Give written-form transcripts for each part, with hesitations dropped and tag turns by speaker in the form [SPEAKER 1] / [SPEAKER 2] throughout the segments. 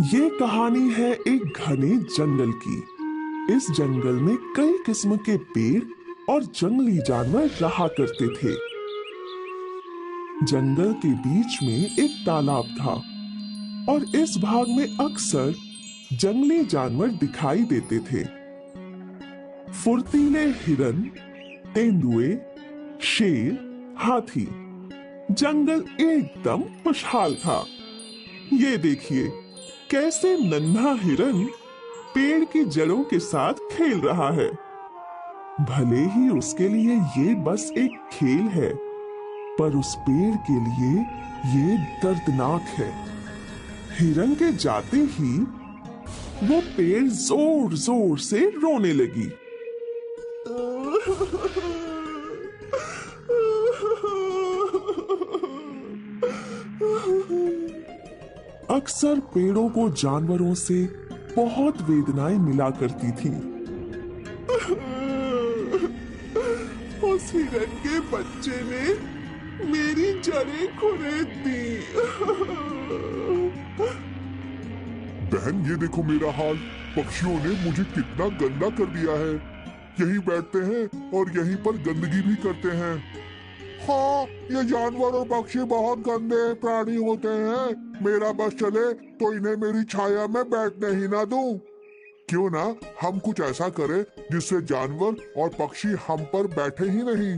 [SPEAKER 1] ये कहानी है एक घने जंगल की। इस जंगल में कई किस्म के पेड़ और जंगली जानवर रहा करते थे। जंगल के बीच में एक तालाब था और इस भाग में अक्सर जंगली जानवर दिखाई देते थे। फुर्तीले हिरन, तेंदुए, शेर, हाथी। जंगल एकदम खुशहाल था। ये देखिए कैसे नन्हा हिरन पेड़ की जड़ों के साथ खेल रहा है। भले ही उसके लिए ये बस एक खेल है, पर उस पेड़ के लिए ये दर्दनाक है। हिरन के जाते ही वो पेड़ जोर जोर से रोने लगी। अक्सर पेड़ों को जानवरों से बहुत वेदनाएं मिला करती थीं। उस हिरन के बच्चे ने मेरी जड़ें खुरेद दी।
[SPEAKER 2] बहन, ये देखो मेरा हाल। पक्षियों ने मुझे कितना गंदा कर दिया है। यहीं बैठते हैं और यहीं पर गंदगी भी करते हैं। हाँ, ये जानवर और पक्षी बहुत गंदे प्राणी होते हैं। मेरा बस चले तो इन्हें मेरी छाया में बैठने ही ना दूं। क्यों ना हम कुछ ऐसा करें जिससे जानवर और पक्षी हम पर बैठे ही नहीं।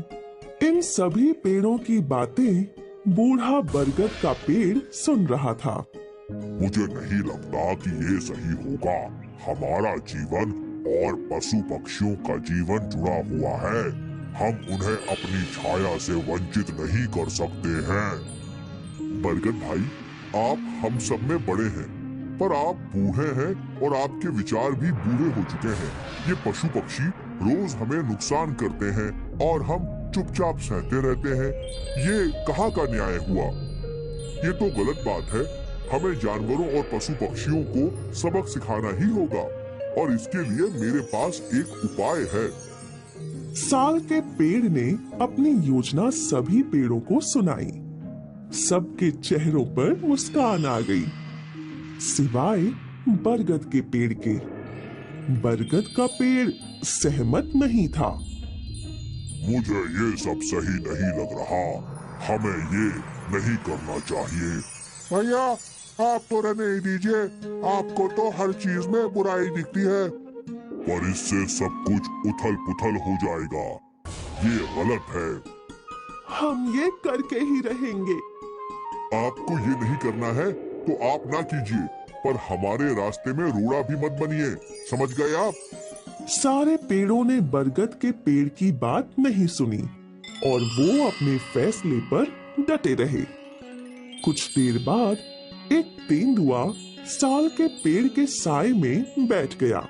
[SPEAKER 1] इन सभी पेड़ों की बातें बूढ़ा बरगद का पेड़ सुन रहा था।
[SPEAKER 2] मुझे नहीं लगता कि ये सही होगा। हमारा जीवन और पशु पक्षियों का जीवन जुड़ा हुआ है। हम उन्हें अपनी छाया से वंचित नहीं कर सकते हैं। बरगद भाई, आप हम सब में बड़े हैं, पर आप बूढ़े हैं और आपके विचार भी बूढ़े हो चुके हैं। ये पशु पक्षी रोज हमें नुकसान करते हैं और हम चुपचाप सहते रहते हैं। ये कहाँ का न्याय हुआ? ये तो गलत बात है। हमें जानवरों और पशु पक्षियों को सबक सिखाना ही होगा, और इसके लिए मेरे पास एक उपाय है।
[SPEAKER 1] साल के पेड़ ने अपनी योजना सभी पेड़ों को सुनाई। सबके चेहरों पर मुस्कान आ गई, सिवाय बरगद के पेड़ के। बरगद का पेड़ सहमत नहीं था।
[SPEAKER 2] मुझे ये सब सही नहीं लग रहा। हमें ये नहीं करना चाहिए। भैया, आप तो रहने ही दीजिए। आपको तो हर चीज में बुराई दिखती है, पर इससे सब कुछ उथल पुथल हो जाएगा। ये गलत है।
[SPEAKER 1] हम ये करके ही रहेंगे।
[SPEAKER 2] आपको ये नहीं करना है तो आप ना कीजिए, पर हमारे रास्ते में रूड़ा भी मत बनिए। समझ गए आप?
[SPEAKER 1] सारे पेड़ों ने बरगद के पेड़ की बात नहीं सुनी और वो अपने फैसले पर डटे रहे। कुछ देर बाद एक तेंदुआ साल के पेड़ के साए में बैठ गया।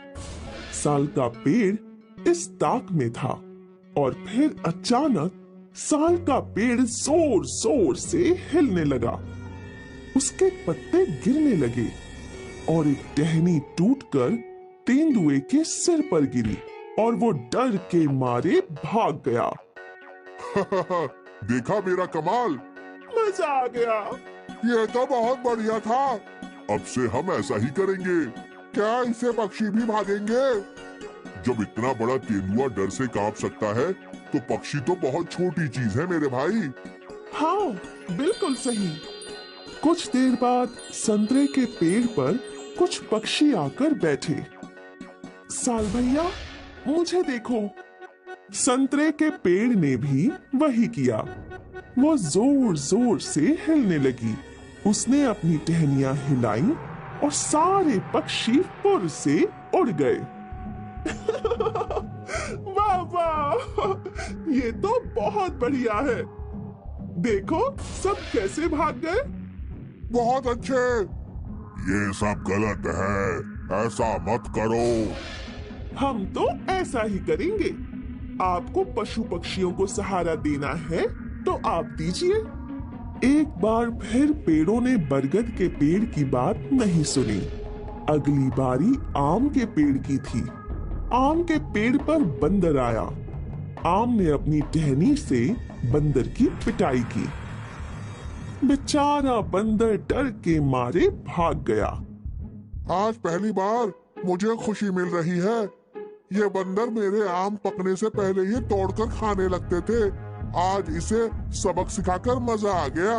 [SPEAKER 1] साल का पेड़ इस ताक में था और फिर अचानक साल का पेड़ जोर जोर से हिलने लगा। उसके पत्ते गिरने लगे और एक टहनी टूटकर तेंदुए के सिर पर गिरी और वो डर के मारे भाग गया।
[SPEAKER 2] देखा मेरा कमाल?
[SPEAKER 1] मजा आ गया।
[SPEAKER 2] ये तो बहुत बढ़िया था। अब से हम ऐसा ही करेंगे। क्या इससे पक्षी भी भागेंगे? जब इतना बड़ा तेंदुआ डर से कांप सकता है, तो पक्षी तो बहुत छोटी चीज है मेरे भाई।
[SPEAKER 1] हाँ, बिल्कुल सही। कुछ देर बाद संतरे के पेड़ पर कुछ पक्षी आकर बैठे। साल भैया, मुझे देखो। संतरे के पेड़ ने भी वही किया। वो जोर जोर से हिलने लगी। उसने अपनी टहनियां हिलाई और सारे पक्षी फुर से उड़ गए। वाह वाह, ये तो बहुत बढ़िया है। देखो सब कैसे भाग गए।
[SPEAKER 2] बहुत अच्छे। ये सब गलत है, ऐसा मत करो।
[SPEAKER 1] हम तो ऐसा ही करेंगे। आपको पशु पक्षियों को सहारा देना है तो आप दीजिए। एक बार फिर पेड़ों ने बरगद के पेड़ की बात नहीं सुनी। अगली बारी आम के पेड़ की थी। आम के पेड़ पर बंदर आया। आम ने अपनी टहनी से बंदर की पिटाई की। बेचारा बंदर डर के मारे भाग गया।
[SPEAKER 2] आज पहली बार मुझे खुशी मिल रही है। ये बंदर मेरे आम पकने से पहले ही तोड़कर खाने लगते थे। आज इसे सबक सिखाकर मजा आ गया।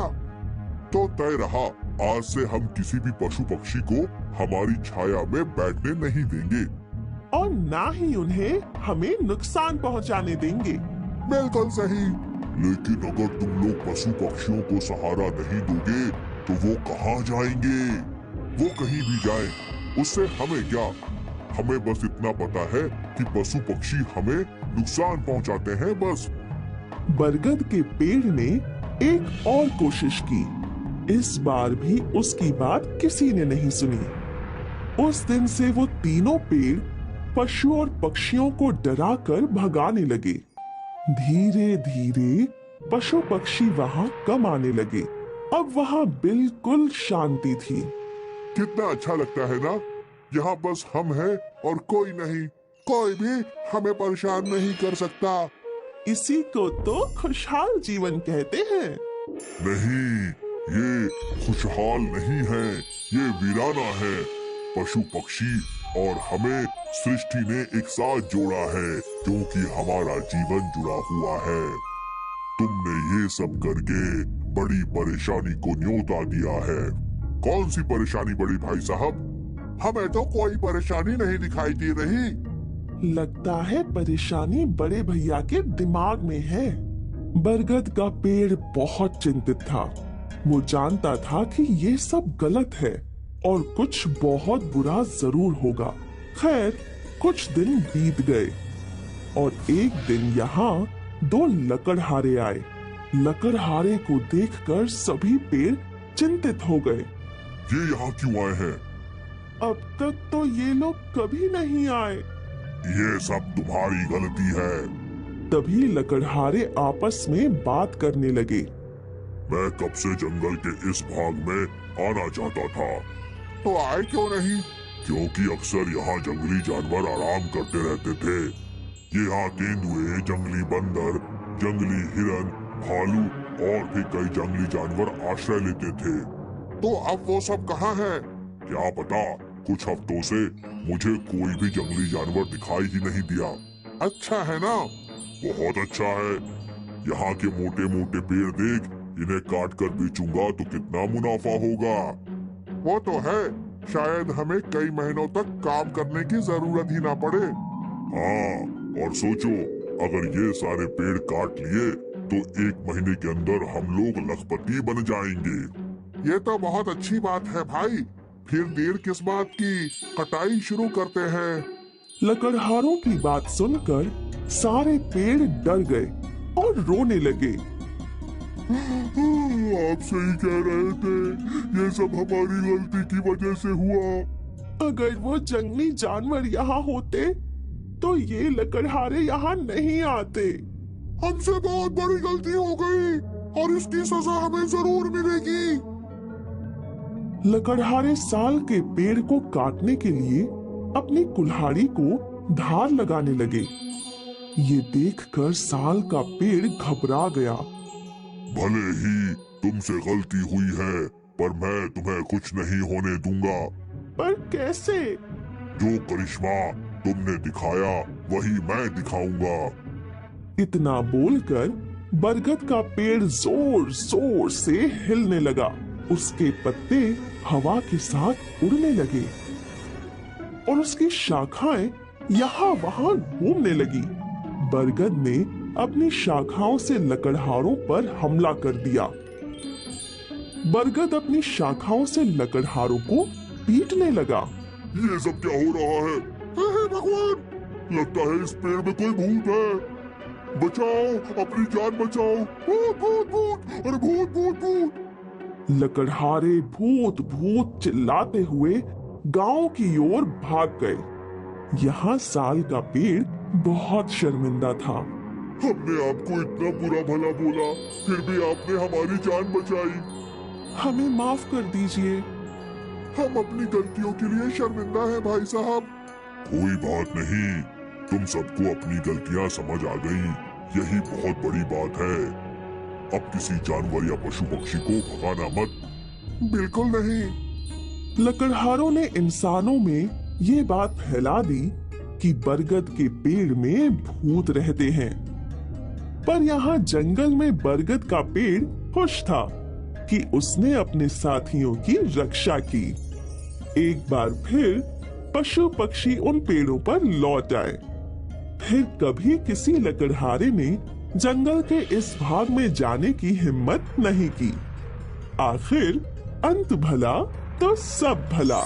[SPEAKER 2] तो तय रहा, आज से हम किसी भी पशु पक्षी को हमारी छाया में बैठने नहीं देंगे
[SPEAKER 1] और ना ही उन्हें हमें नुकसान पहुंचाने देंगे।
[SPEAKER 2] बिल्कुल सही। लेकिन अगर तुम लोग पशु पक्षियों को सहारा नहीं दोगे तो वो कहाँ जाएंगे? वो कहीं भी जाए, उससे हमें क्या? हमें बस इतना पता है कि पशु पक्षी हमें नुकसान पहुंचाते हैं बस।
[SPEAKER 1] बरगद के पेड़ ने एक और कोशिश की। इस बार भी उसकी बात किसी ने नहीं सुनी। उस दिन से वो तीनों पेड़ पशु और पक्षियों को डराकर भगाने लगे। धीरे धीरे पशु पक्षी वहां कम आने लगे। अब वहां बिल्कुल शांति थी।
[SPEAKER 2] कितना अच्छा लगता है ना? यहाँ बस हम हैं और कोई नहीं। कोई भी हमें परेशान नहीं कर सकता।
[SPEAKER 1] इसी को तो खुशहाल जीवन कहते हैं।
[SPEAKER 2] नहीं, ये खुशहाल नहीं है, ये वीराना है। पशु पक्षी और हमें सृष्टि ने एक साथ जोड़ा है क्योंकि हमारा जीवन जुड़ा हुआ है। तुमने ये सब करके बड़ी परेशानी को न्योता दिया है। कौन सी परेशानी बड़ी भाई साहब? हमें तो कोई परेशानी नहीं दिखाई दे रही।
[SPEAKER 1] लगता है परेशानी बड़े भैया के दिमाग में है। बरगद का पेड़ बहुत चिंतित था। वो जानता था कि ये सब गलत है और कुछ बहुत बुरा जरूर होगा। खैर, कुछ दिन बीत गए और एक दिन यहाँ 2 लकड़हारे आए। लकड़हारे को देखकर सभी पेड़ चिंतित हो गए।
[SPEAKER 2] ये यहाँ क्यों आए हैं?
[SPEAKER 1] अब तक तो ये लोग कभी नहीं आए।
[SPEAKER 2] ये सब तुम्हारी गलती है।
[SPEAKER 1] तभी लकड़हारे आपस में बात करने लगे।
[SPEAKER 2] मैं कब से जंगल के इस भाग में आना चाहता था, तो आए क्यों नहीं? क्योंकि अक्सर यहाँ जंगली जानवर आराम करते रहते थे। ये यहाँ तेंदुए, जंगली बंदर, जंगली हिरन, भालू और भी कई जंगली जानवर आश्रय लेते थे। तो अब वो सब कहाँ है? क्या पता, कुछ हफ्तों से मुझे कोई भी जंगली जानवर दिखाई ही नहीं दिया। अच्छा है ना? बहुत अच्छा है। यहाँ के मोटे मोटे पेड़ देख, इन्हें काट कर बेचूंगा तो कितना मुनाफा होगा। वो तो है, शायद हमें कई महीनों तक काम करने की जरूरत ही ना पड़े। हाँ, और सोचो, अगर ये सारे पेड़ काट लिए तो 1 महीने के अंदर हम लोग लखपति बन जाएंगे। ये तो बहुत अच्छी बात है भाई। फिर देर किस बात की, कटाई शुरू करते हैं।
[SPEAKER 1] लकड़हारों की बात सुनकर सारे पेड़ डर गए और रोने लगे।
[SPEAKER 2] आप सही कह रहे थे, ये सब हमारी गलती की वजह से हुआ।
[SPEAKER 1] अगर वो जंगली जानवर यहाँ होते तो ये लकड़हारे यहाँ नहीं आते।
[SPEAKER 2] हमसे बहुत बड़ी गलती हो गई और इसकी सजा हमें जरूर मिलेगी।
[SPEAKER 1] लकड़हारे साल के पेड़ को काटने के लिए अपनी कुल्हाड़ी को धार लगाने लगे। ये देखकर साल का पेड़ घबरा गया।
[SPEAKER 2] भले ही तुमसे गलती हुई है, पर मैं तुम्हें कुछ नहीं होने दूंगा।
[SPEAKER 1] पर कैसे?
[SPEAKER 2] जो करिश्मा तुमने दिखाया वही मैं दिखाऊंगा।
[SPEAKER 1] इतना बोलकर बरगद का पेड़ जोर जोर से हिलने लगा। उसके पत्ते हवा के साथ उड़ने लगे और उसकी शाखाएं यहाँ वहां घूमने लगी। बरगद ने अपनी शाखाओं से लकड़हारों पर हमला कर दिया। बरगद अपनी शाखाओं से लकड़हारों को पीटने लगा।
[SPEAKER 2] ये सब क्या हो रहा है? हे भगवान, लगता है इस पेड़ में कोई भूत है। बचाओ, अपनी जान बचाओ। भूत भूत भूत, अरे भूत भूत भूत।
[SPEAKER 1] लकड़हारे भूत भूत चिल्लाते हुए गांव की ओर भाग गए। यहाँ साल का पेड़ बहुत शर्मिंदा था।
[SPEAKER 2] हमने आपको इतना बुरा भला बोला, फिर भी आपने हमारी जान बचाई।
[SPEAKER 1] हमें माफ कर दीजिए।
[SPEAKER 2] हम अपनी गलतियों के लिए शर्मिंदा हैं भाई साहब। कोई बात नहीं, तुम सबको अपनी गलतियां समझ आ गई, यही बहुत बड़ी बात है। अब किसी जानवर या पशु पक्षी को भगाना मत। बिल्कुल नहीं।
[SPEAKER 1] लकड़हारों ने इंसानों में ये बात फैला दी कि बरगद के पेड़ में भूत रहते हैं। पर यहाँ जंगल में बरगद का पेड़ खुश था कि उसने अपने साथियों की रक्षा की। एक बार फिर पशु पक्षी उन पेड़ों पर लौट आए। फिर कभी किसी लकड़हारे ने जंगल के इस भाग में जाने की हिम्मत नहीं की। आखिर अंत भला तो सब भला।